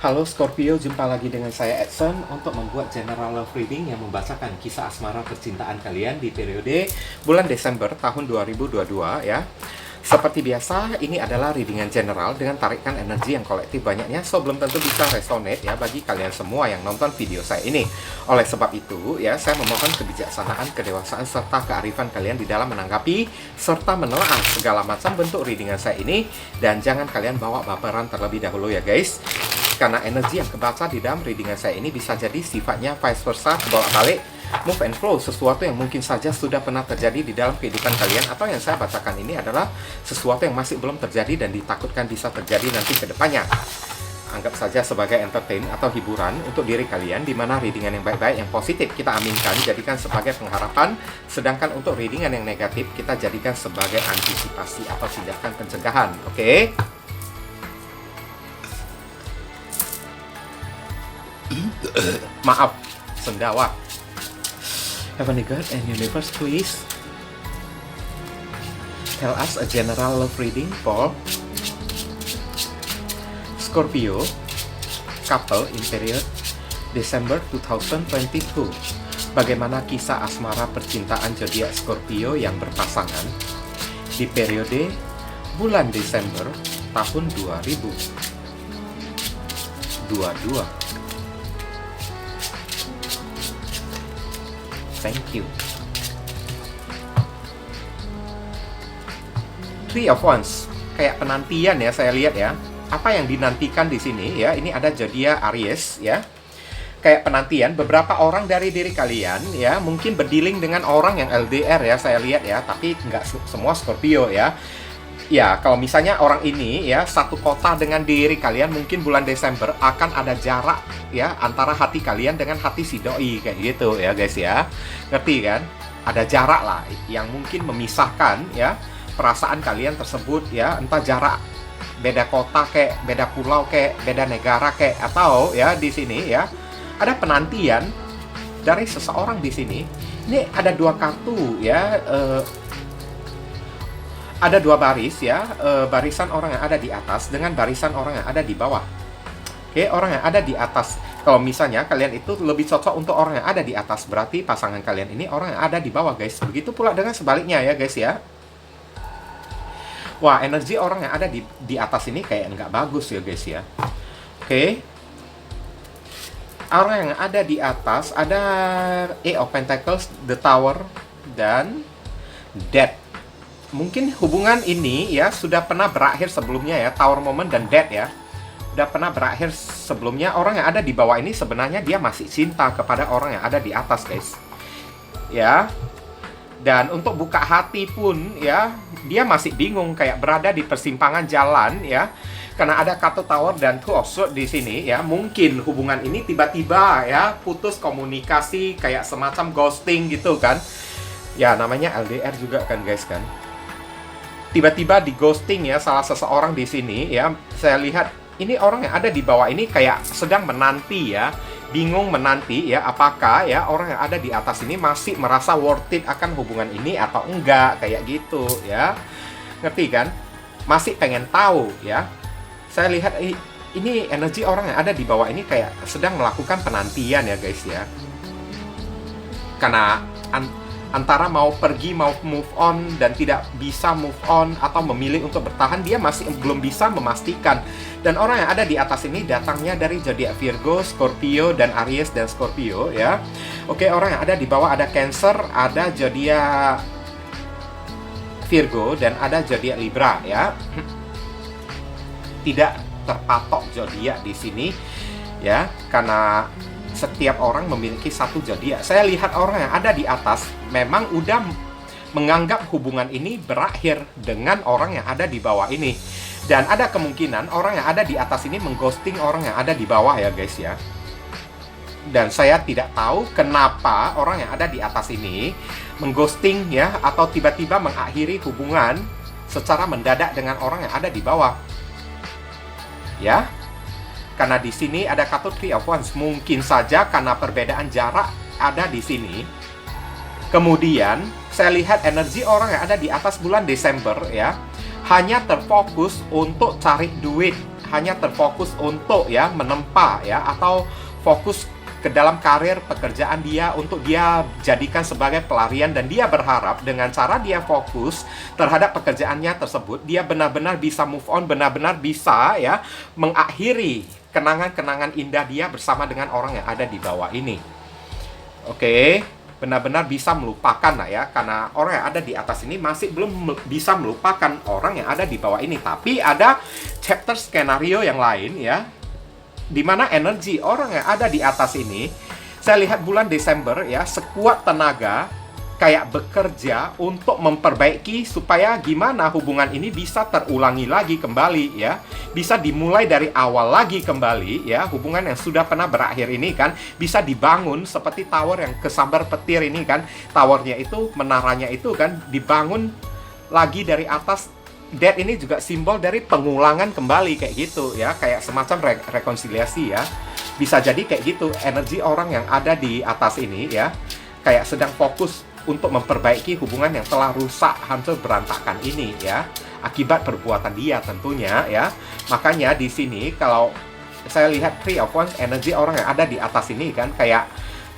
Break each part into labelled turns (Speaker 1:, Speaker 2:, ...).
Speaker 1: Halo Scorpio, jumpa lagi dengan saya Edson untuk membuat general love reading yang membacakan kisah asmara percintaan kalian di periode bulan Desember tahun 2022 ya. Seperti biasa, ini adalah readingan general dengan tarikan energi yang kolektif banyaknya, so belum tentu bisa resonate ya bagi kalian semua yang nonton video saya ini. Oleh sebab itu, ya saya memohon kebijaksanaan, kedewasaan, serta kearifan kalian di dalam menanggapi serta menelaah segala macam bentuk readingan saya ini, dan jangan kalian bawa baperan terlebih dahulu ya guys. Karena energi yang kebaca di dalam readingan saya ini bisa jadi sifatnya vice versa, bolak-balik, move and flow, sesuatu yang mungkin saja sudah pernah terjadi di dalam kehidupan kalian, atau yang saya bacakan ini adalah sesuatu yang masih belum terjadi dan ditakutkan bisa terjadi nanti ke depannya. Anggap saja sebagai entertain atau hiburan untuk diri kalian, di mana readingan yang baik-baik, yang positif kita aminkan, jadikan sebagai pengharapan, sedangkan untuk readingan yang negatif kita jadikan sebagai antisipasi atau tindakan pencegahan. Oke? Maaf, sendawa. Heavenly God and Universe, please tell us a general love reading for Scorpio couple in period December 2022. Bagaimana kisah asmara percintaan zodiak Scorpio yang berpasangan di periode bulan Desember tahun 2022. Thank you. Three of Wands, kayak penantian ya, saya lihat ya. Apa yang dinantikan di sini ya? Ini ada zodiak Aries ya. Kayak penantian, beberapa orang dari diri kalian ya, mungkin berdealing dengan orang yang LDR ya, saya lihat ya. Tapi nggak semua Scorpio ya. Ya, kalau misalnya orang ini ya satu kota dengan diri kalian, mungkin bulan Desember akan ada jarak ya antara hati kalian dengan hati si doi, kayak gitu ya guys ya. Ngerti kan? Ada jarak lah yang mungkin memisahkan ya perasaan kalian tersebut ya, entah jarak beda kota kayak, beda pulau kayak, beda negara kayak, atau ya di sini ya ada penantian dari seseorang di sini. Ini ada dua kartu ya, ada dua baris ya, barisan orang yang ada di atas dengan barisan orang yang ada di bawah. Oke, orang yang ada di atas, kalau misalnya kalian itu lebih cocok untuk orang yang ada di atas, berarti pasangan kalian ini orang yang ada di bawah guys. Begitu pula dengan sebaliknya ya guys ya. Wah, energi orang yang ada di atas ini kayak nggak bagus ya guys ya. Oke, orang yang ada di atas ada Eight of Pentacles, The Tower, dan Death. Mungkin hubungan ini ya sudah pernah berakhir sebelumnya ya, Tower Moment dan Death ya. Udah pernah berakhir sebelumnya. Orang yang ada di bawah ini sebenarnya dia masih cinta kepada orang yang ada di atas guys. Ya. Dan untuk buka hati pun ya, dia masih bingung, kayak berada di persimpangan jalan ya. Karena ada kartu Tower dan Two of Swords di sini ya. Mungkin hubungan ini tiba-tiba ya putus komunikasi, kayak semacam ghosting gitu kan. Ya namanya LDR juga kan guys kan. Tiba-tiba di ghosting ya salah seseorang di sini ya. Saya lihat ini orang yang ada di bawah ini kayak sedang menanti ya, bingung menanti ya, apakah ya orang yang ada di atas ini masih merasa worth it akan hubungan ini atau enggak, kayak gitu ya. Ngerti kan? Masih pengen tahu ya. Saya lihat ini energi orang yang ada di bawah ini kayak sedang melakukan penantian ya guys ya. Karena antara mau pergi, mau move on, dan tidak bisa move on, atau memilih untuk bertahan, dia masih belum bisa memastikan. Dan orang yang ada di atas ini datangnya dari zodiak Virgo, Scorpio, dan Aries dan Scorpio ya. Oke, orang yang ada di bawah ada Cancer, ada zodiak Virgo, dan ada zodiak Libra ya. Tidak terpatok zodiak di sini ya, karena setiap orang memiliki satu zodiak. Saya lihat orang yang ada di atas memang udah menganggap hubungan ini berakhir dengan orang yang ada di bawah ini. Dan ada kemungkinan orang yang ada di atas ini mengghosting orang yang ada di bawah ya guys ya. Dan saya tidak tahu kenapa orang yang ada di atas ini mengghosting ya, atau tiba-tiba mengakhiri hubungan secara mendadak dengan orang yang ada di bawah. Ya. Karena di sini ada kartu Three of Wands, mungkin saja karena perbedaan jarak ada di sini. Kemudian saya lihat energi orang yang ada di atas bulan Desember ya, hanya terfokus untuk cari duit, hanya terfokus untuk ya menempa ya, atau fokus ke dalam karir pekerjaan dia untuk dia jadikan sebagai pelarian, dan dia berharap dengan cara dia fokus terhadap pekerjaannya tersebut, dia benar-benar bisa move on, benar-benar bisa ya mengakhiri kenangan-kenangan indah dia bersama dengan orang yang ada di bawah ini. Oke, benar-benar bisa melupakan lah ya, karena orang yang ada di atas ini masih belum bisa melupakan orang yang ada di bawah ini. Tapi ada chapter skenario yang lain ya, di mana energi orang yang ada di atas ini, saya lihat bulan Desember ya, sekuat tenaga kayak bekerja untuk memperbaiki supaya gimana hubungan ini bisa terulangi lagi kembali ya, bisa dimulai dari awal lagi kembali ya. Hubungan yang sudah pernah berakhir ini kan bisa dibangun seperti tower yang kesambar petir ini kan, towernya itu, menaranya itu kan dibangun lagi dari atas. Death ini juga simbol dari pengulangan kembali kayak gitu ya, kayak semacam rekonsiliasi ya. Bisa jadi kayak gitu, energi orang yang ada di atas ini ya, kayak sedang fokus untuk memperbaiki hubungan yang telah rusak, hancur, berantakan ini ya, akibat perbuatan dia tentunya ya. Makanya di sini kalau saya lihat Three of Wands, energi orang yang ada di atas ini kan kayak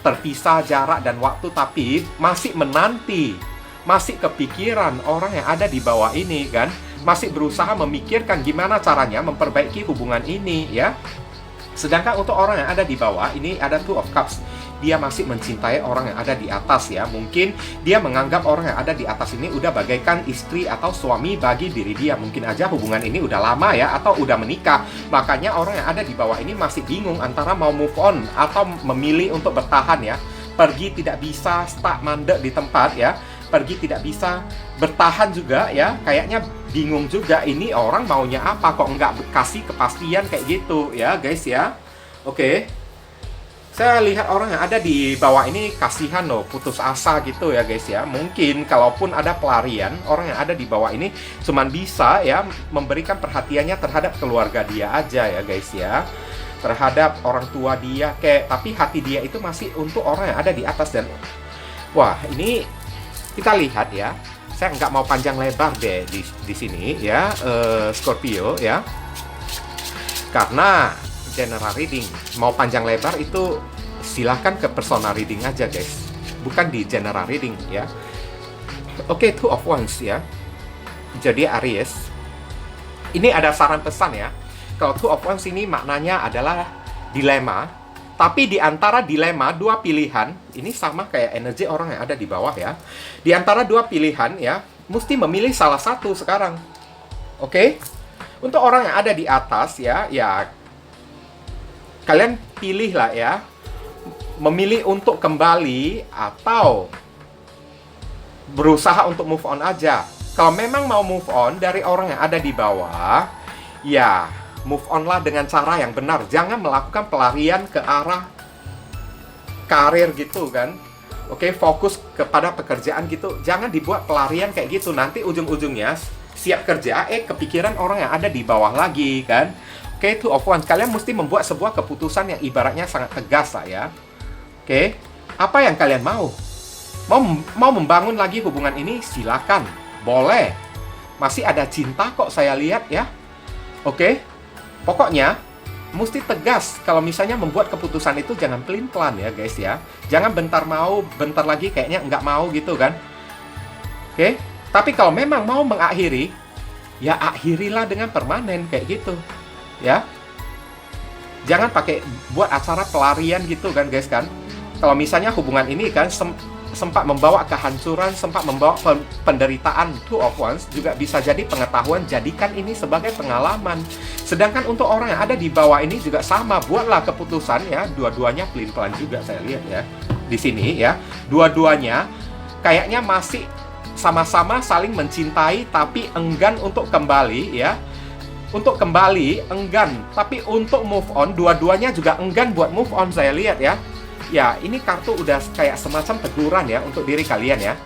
Speaker 1: terpisah jarak dan waktu, tapi masih menanti, masih kepikiran orang yang ada di bawah ini kan, masih berusaha memikirkan gimana caranya memperbaiki hubungan ini ya. Sedangkan untuk orang yang ada di bawah ini ada Two of Cups, dia masih mencintai orang yang ada di atas ya. Mungkin dia menganggap orang yang ada di atas ini udah bagaikan istri atau suami bagi diri dia. Mungkin aja hubungan ini udah lama ya, atau udah menikah. Makanya orang yang ada di bawah ini masih bingung antara mau move on atau memilih untuk bertahan ya. Pergi tidak bisa, stuck mandek di tempat ya. Pergi tidak bisa, bertahan juga ya, kayaknya bingung juga ini orang maunya apa, kok nggak kasih kepastian kayak gitu ya guys ya. Oke, saya lihat orang yang ada di bawah ini kasihan loh, putus asa gitu ya guys ya. Mungkin kalaupun ada pelarian, orang yang ada di bawah ini cuman bisa ya memberikan perhatiannya terhadap keluarga dia aja ya guys ya, terhadap orang tua dia kayak, tapi hati dia itu masih untuk orang yang ada di atas. Dan wah, ini kita lihat ya, saya nggak mau panjang lebar deh di sini ya, Scorpio ya, karena general reading mau panjang lebar itu silahkan ke personal reading aja guys, bukan di general reading ya. Oke, Two of Wands ya, jadi Aries ini ada saran pesan ya. Kalau Two of Wands ini maknanya adalah dilema. Tapi di antara dilema dua pilihan, ini sama kayak energi orang yang ada di bawah ya. Di antara dua pilihan ya, mesti memilih salah satu sekarang. Oke? Untuk orang yang ada di atas ya, ya kalian pilih lah ya. Memilih untuk kembali atau berusaha untuk move on aja. Kalau memang mau move on dari orang yang ada di bawah, ya move on lah dengan cara yang benar. Jangan melakukan pelarian ke arah karir gitu kan. Oke, fokus kepada pekerjaan gitu. Jangan dibuat pelarian kayak gitu. Nanti ujung-ujungnya siap kerja, kepikiran orang yang ada di bawah lagi kan. Oke, Two of Wands. Kalian mesti membuat sebuah keputusan yang ibaratnya sangat tegas lah ya. Oke, apa yang kalian mau? Mau membangun lagi hubungan ini? Silakan, boleh. Masih ada cinta kok saya lihat ya. Oke. Pokoknya, mesti tegas. Kalau misalnya membuat keputusan itu jangan pelin-pelan ya guys ya. Jangan bentar mau, bentar lagi kayaknya nggak mau gitu kan. Oke? Tapi kalau memang mau mengakhiri, ya akhirilah dengan permanen kayak gitu. Ya. Jangan pakai buat acara pelarian gitu kan guys kan. Kalau misalnya hubungan ini kan sempat membawa kehancuran, sempat membawa penderitaan, Two of Wands juga bisa jadi pengetahuan. Jadikan ini sebagai pengalaman. Sedangkan untuk orang yang ada di bawah ini juga sama, buatlah keputusan ya. Dua-duanya pelin-pelan juga saya lihat ya di sini ya. Dua-duanya kayaknya masih sama-sama saling mencintai tapi enggan untuk kembali ya. Untuk kembali enggan, tapi untuk move on dua-duanya juga enggan buat move on saya lihat ya. Ya, ini kartu udah kayak semacam teguran ya untuk diri kalian ya.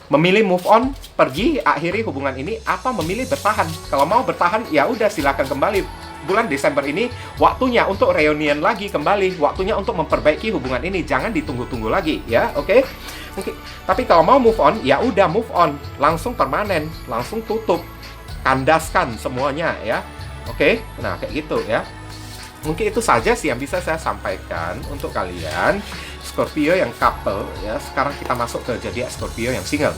Speaker 1: Memilih move on, pergi, akhiri hubungan ini, atau memilih bertahan. Kalau mau bertahan, ya udah silakan kembali. Bulan Desember ini waktunya untuk reunian lagi kembali, waktunya untuk memperbaiki hubungan ini. Jangan ditunggu-tunggu lagi ya, oke? Mungkin. Tapi kalau mau move on, ya udah move on, langsung permanen, langsung tutup, kandaskan semuanya ya. Oke, nah kayak gitu ya. Mungkin itu saja sih yang bisa saya sampaikan untuk kalian Scorpio yang couple ya. Sekarang kita masuk ke zodiak Scorpio yang single.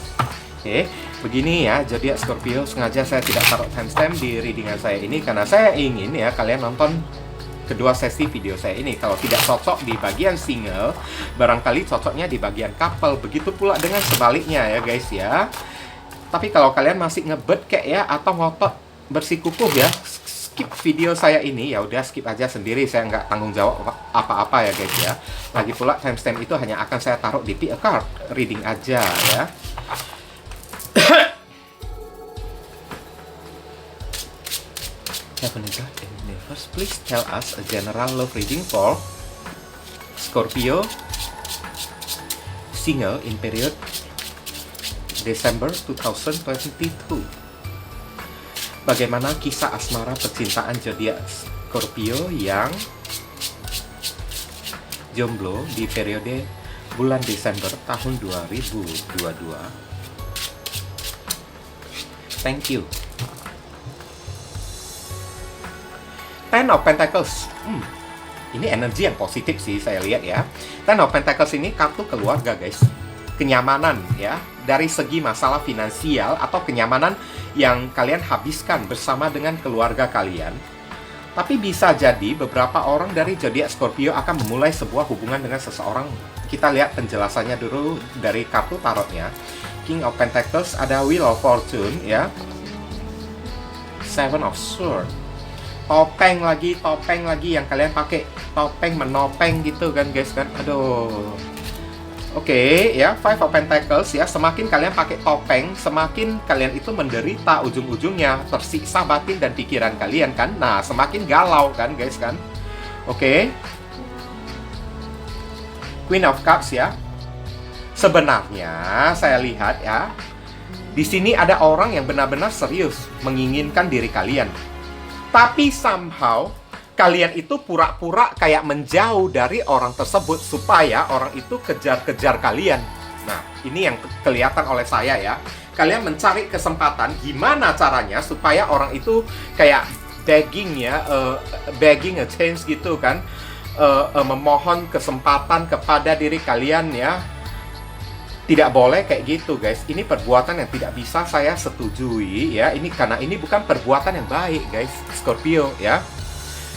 Speaker 1: Oke, begini ya, zodiak Scorpio. Sengaja saya tidak taruh timestamp di readingan saya ini karena saya ingin ya kalian nonton kedua sesi video saya ini. Kalau tidak cocok di bagian single, barangkali cocoknya di bagian couple. Begitu pula dengan sebaliknya ya guys ya. Tapi kalau kalian masih ngebet kayak ya atau ngotot bersikukuh ya, skip video saya ini, ya udah skip aja sendiri, saya nggak tanggung jawab apa-apa ya guys ya. Lagi pula timestamp itu hanya akan saya taruh di pick a card reading aja ya. Heavenly God and Universe, please tell us a general love reading for Scorpio single in period December 2022. Bagaimana kisah asmara percintaan zodiak Scorpio yang jomblo di periode bulan Desember tahun 2022? Thank you. Ten of Pentacles. Ini energi yang positif sih saya lihat ya. Ten of Pentacles ini kartu keluarga guys. Kenyamanan ya. Dari segi masalah finansial atau kenyamanan yang kalian habiskan bersama dengan keluarga kalian. Tapi bisa jadi beberapa orang dari zodiak Scorpio akan memulai sebuah hubungan dengan seseorang. Kita lihat penjelasannya dulu dari kartu tarotnya. King of Pentacles, ada Wheel of Fortune ya. Seven of Swords. Topeng lagi yang kalian pakai. Topeng menopeng gitu kan guys kan. Aduh. Oke, ya, Five of Pentacles ya, semakin kalian pakai topeng, semakin kalian itu menderita ujung-ujungnya, tersiksa batin dan pikiran kalian kan. Nah, semakin galau kan guys kan. Oke. Queen of Cups ya. Sebenarnya saya lihat ya, di sini ada orang yang benar-benar serius menginginkan diri kalian. Tapi somehow kalian itu pura-pura kayak menjauh dari orang tersebut supaya orang itu kejar-kejar kalian. Nah, ini yang kelihatan oleh saya ya. Kalian mencari kesempatan gimana caranya supaya orang itu kayak begging ya, begging a chance gitu kan. Memohon kesempatan kepada diri kalian ya. Tidak boleh kayak gitu guys. Ini perbuatan yang tidak bisa saya setujui ya. Ini karena ini bukan perbuatan yang baik guys, Scorpio ya.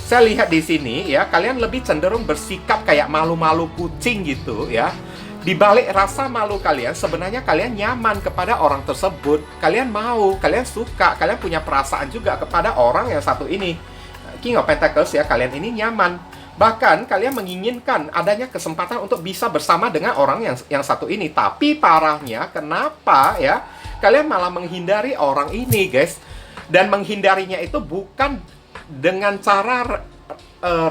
Speaker 1: Saya lihat di sini ya, kalian lebih cenderung bersikap kayak malu-malu kucing gitu ya. Di balik rasa malu kalian, sebenarnya kalian nyaman kepada orang tersebut. Kalian mau, kalian suka, kalian punya perasaan juga kepada orang yang satu ini. King of Pentacles ya, kalian ini nyaman. Bahkan kalian menginginkan adanya kesempatan untuk bisa bersama dengan orang yang satu ini. Tapi parahnya, kenapa ya? Kalian malah menghindari orang ini guys. Dan menghindarinya itu bukan dengan cara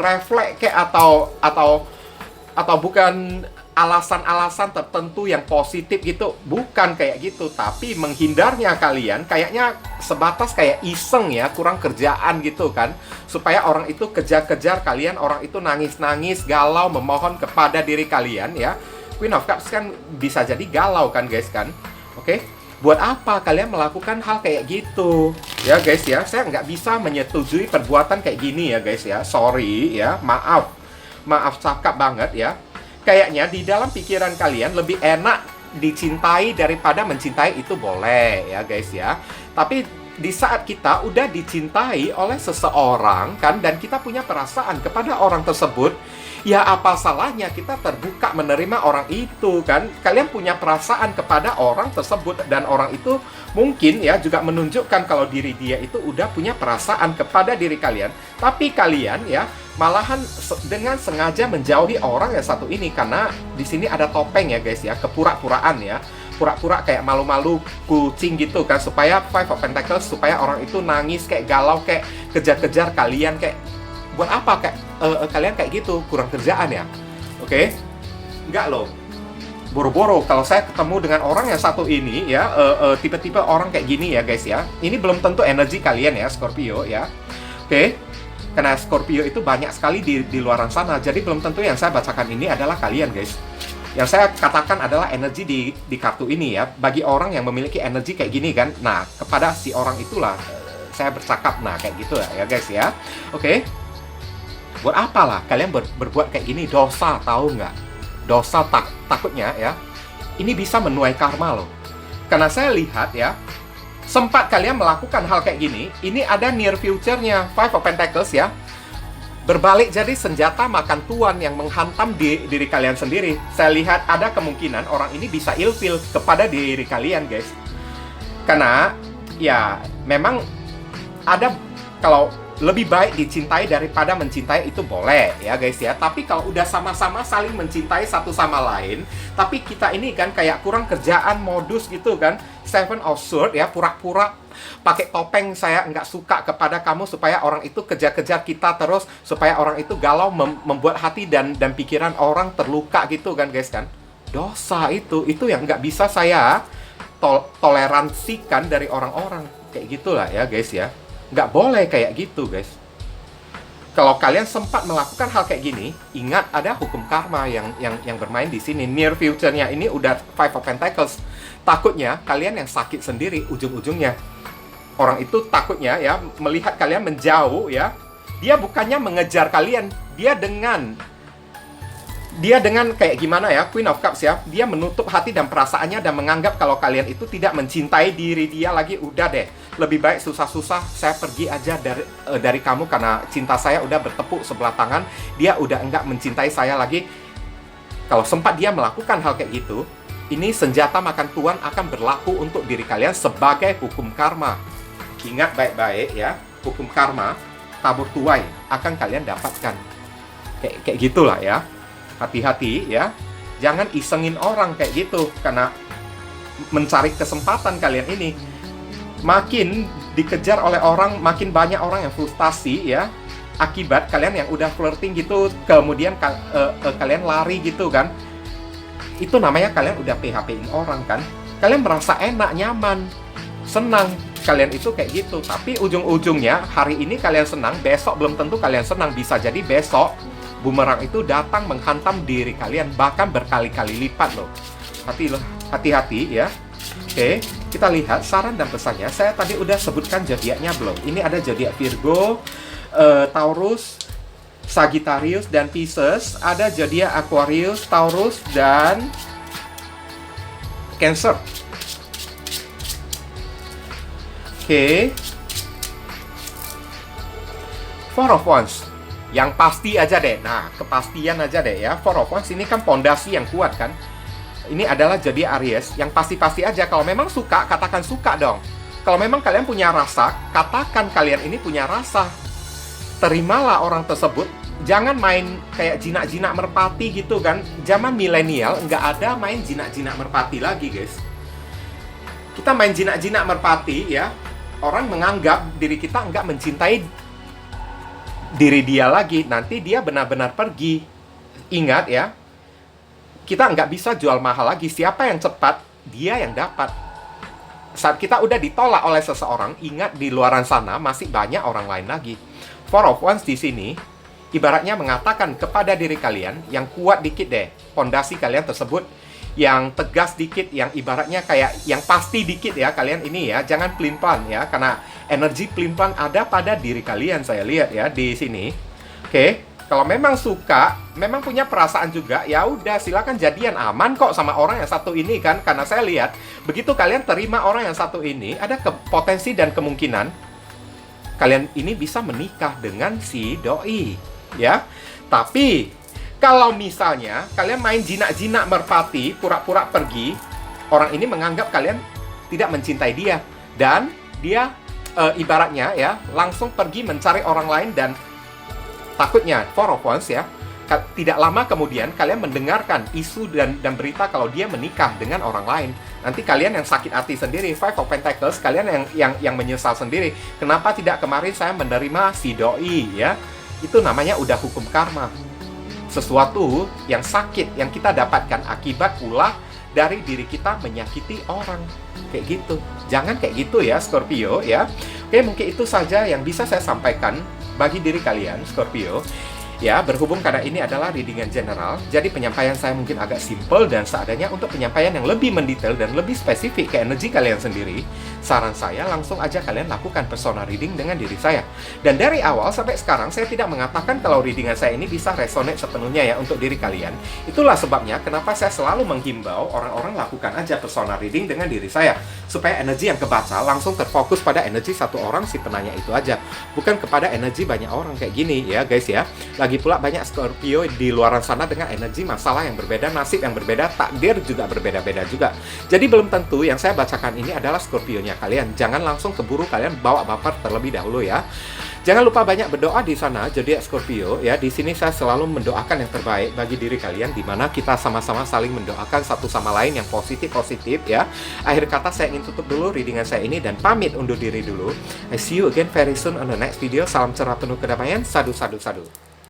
Speaker 1: refleks kayak atau bukan alasan-alasan tertentu yang positif gitu, bukan kayak gitu, tapi menghindarnya kalian kayaknya sebatas kayak iseng ya, kurang kerjaan gitu kan, supaya orang itu kejar-kejar kalian, orang itu nangis-nangis, galau, memohon kepada diri kalian ya. Queen of Cups kan bisa jadi galau kan guys kan, oke? Buat apa kalian melakukan hal kayak gitu? Ya guys ya, saya nggak bisa menyetujui perbuatan kayak gini ya guys ya. Sorry ya, maaf cakap banget ya. Kayaknya di dalam pikiran kalian lebih enak dicintai daripada mencintai, itu boleh ya guys ya. Tapi di saat kita udah dicintai oleh seseorang kan, dan kita punya perasaan kepada orang tersebut, ya apa salahnya kita terbuka menerima orang itu kan. Kalian punya perasaan kepada orang tersebut, dan orang itu mungkin ya juga menunjukkan kalau diri dia itu udah punya perasaan kepada diri kalian. Tapi kalian ya malahan dengan sengaja menjauhi orang yang satu ini, karena di sini ada topeng ya guys ya, kepura-puraan ya. Pura-pura kayak malu-malu kucing gitu kan, supaya Five of Pentacles, supaya orang itu nangis kayak galau, kayak kejar-kejar kalian, kayak buat apa kayak kalian kayak gitu, kurang kerjaan ya. Oke? Enggak loh. Boro-boro kalau saya ketemu dengan orang yang satu ini ya, tipe-tipe orang kayak gini ya guys ya. Ini belum tentu energi kalian ya Scorpio ya. Oke? Karena Scorpio itu banyak sekali di luaran sana. Jadi belum tentu yang saya bacakan ini adalah kalian guys. Yang saya katakan adalah energi di kartu ini ya. Bagi orang yang memiliki energi kayak gini kan. Nah, kepada si orang itulah saya bercakap. Nah, kayak gitu ya guys ya. Oke. Buat apalah kalian berbuat kayak gini? Dosa, tahu nggak? Dosa takutnya ya. Ini bisa menuai karma loh. Karena saya lihat ya, sempat kalian melakukan hal kayak gini, ini ada near future-nya, Five of Pentacles ya. Berbalik jadi senjata makan tuan yang menghantam diri kalian sendiri. Saya lihat ada kemungkinan orang ini bisa ilfil kepada diri kalian, guys. Karena ya memang ada, kalau lebih baik dicintai daripada mencintai itu boleh ya guys ya. Tapi kalau udah sama-sama saling mencintai satu sama lain, tapi kita ini kan kayak kurang kerjaan, modus gitu kan. Seven of Swords ya, pura-pura pakai topeng saya nggak suka kepada kamu supaya orang itu kejar-kejar kita terus, supaya orang itu galau, membuat hati dan pikiran orang terluka gitu kan guys kan. Dosa itu yang nggak bisa saya toleransikan dari orang-orang kayak gitulah ya guys ya. Nggak boleh kayak gitu guys. Kalau kalian sempat melakukan hal kayak gini, ingat ada hukum karma yang bermain di sini. Near future-nya ini udah Five of Pentacles. Takutnya kalian yang sakit sendiri ujung-ujungnya. Orang itu takutnya ya melihat kalian menjauh ya. Dia bukannya mengejar kalian, dia dengan kayak gimana ya, Queen of Cups ya. Dia menutup hati dan perasaannya dan menganggap kalau kalian itu tidak mencintai diri dia lagi. Udah deh, lebih baik susah-susah saya pergi aja dari kamu karena cinta saya udah bertepuk sebelah tangan. Dia udah enggak mencintai saya lagi. Kalau sempat dia melakukan hal kayak gitu, ini senjata makan tuan akan berlaku untuk diri kalian sebagai hukum karma. Ingat baik-baik ya, hukum karma tabur tuai akan kalian dapatkan. Kayak gitulah ya. Hati-hati ya, jangan isengin orang kayak gitu, karena mencari kesempatan kalian ini. Makin dikejar oleh orang, makin banyak orang yang frustasi ya, akibat kalian yang udah flirting gitu, kemudian kalian lari gitu kan. Itu namanya kalian udah PHP-in orang kan. Kalian merasa enak, nyaman, senang, kalian itu kayak gitu. Tapi ujung-ujungnya hari ini kalian senang, besok belum tentu kalian senang. Bisa jadi besok bumerang itu datang menghantam diri kalian, bahkan berkali-kali lipat loh. Hati-hati ya. Oke, kita lihat saran dan pesannya. Saya tadi udah sebutkan zodiaknya belum? Ini ada zodiak Virgo, Taurus, Sagittarius dan Pisces. Ada zodiak Aquarius, Taurus dan Cancer. Oke. Four of Wands. Yang pasti aja deh. Nah, kepastian aja deh ya. Four of Wands ini kan pondasi yang kuat kan. Ini adalah zodiak Aries. Yang pasti-pasti aja. Kalau memang suka, katakan suka dong. Kalau memang kalian punya rasa, katakan kalian ini punya rasa. Terimalah orang tersebut. Jangan main kayak jinak-jinak merpati gitu kan. Zaman milenial nggak ada main jinak-jinak merpati lagi guys. Kita main jinak-jinak merpati ya. Orang menganggap diri kita nggak mencintai diri dia lagi, nanti dia benar-benar pergi. Ingat ya, kita nggak bisa jual mahal lagi. Siapa yang cepat, dia yang dapat. Saat kita udah ditolak oleh seseorang, ingat di luaran sana masih banyak orang lain lagi. Four of Wands di sini, ibaratnya mengatakan kepada diri kalian, yang kuat dikit deh, pondasi kalian tersebut, yang tegas dikit, yang ibaratnya kayak yang pasti dikit ya kalian ini ya, jangan pelin-pelan ya, karena energi pelin-pelan ada pada diri kalian, saya lihat ya di sini. Oke, kalau memang suka, memang punya perasaan juga, ya udah silakan jadian, aman kok sama orang yang satu ini kan. Karena saya lihat begitu kalian terima orang yang satu ini, ada potensi dan kemungkinan kalian ini bisa menikah dengan si doi ya. Tapi kalau misalnya kalian main jinak-jinak merpati, pura-pura pergi, orang ini menganggap kalian tidak mencintai dia, dan dia ibaratnya ya langsung pergi mencari orang lain, dan takutnya Four of Wands ya, tidak lama kemudian kalian mendengarkan isu dan berita kalau dia menikah dengan orang lain. Nanti kalian yang sakit hati sendiri. Five of Pentacles, kalian yang menyesal sendiri. Kenapa tidak kemarin saya menerima si doi ya? Itu namanya udah hukum karma. Sesuatu yang sakit yang kita dapatkan akibat pula dari diri kita menyakiti orang. Kayak gitu. Jangan kayak gitu ya Scorpio ya. Oke, mungkin itu saja yang bisa saya sampaikan bagi diri kalian Scorpio. Ya, berhubung karena ini adalah readingan general, jadi penyampaian saya mungkin agak simple dan seadanya. Untuk penyampaian yang lebih mendetail dan lebih spesifik ke energi kalian sendiri, saran saya langsung aja kalian lakukan personal reading dengan diri saya. Dan dari awal sampai sekarang, saya tidak mengatakan kalau readingan saya ini bisa resonate sepenuhnya ya untuk diri kalian. Itulah sebabnya kenapa saya selalu menghimbau orang-orang lakukan aja personal reading dengan diri saya, supaya energi yang kebaca langsung terfokus pada energi satu orang si penanya itu aja, bukan kepada energi banyak orang kayak gini ya guys ya. Lagi pula banyak Scorpio di luar sana dengan energi masalah yang berbeda, nasib yang berbeda, takdir juga berbeda-beda juga. Jadi belum tentu yang saya bacakan ini adalah Scorpionya kalian. Jangan langsung keburu kalian bawa baper terlebih dahulu ya. Jangan lupa banyak berdoa di sana, zodiak Scorpio ya. Di sini saya selalu mendoakan yang terbaik bagi diri kalian, di mana kita sama-sama saling mendoakan satu sama lain yang positif-positif ya. Akhir kata saya ingin tutup dulu readingan saya ini dan pamit undur diri dulu. I see you again very soon on the next video. Salam cerah penuh kedamaian. Sadu, sadu, sadu.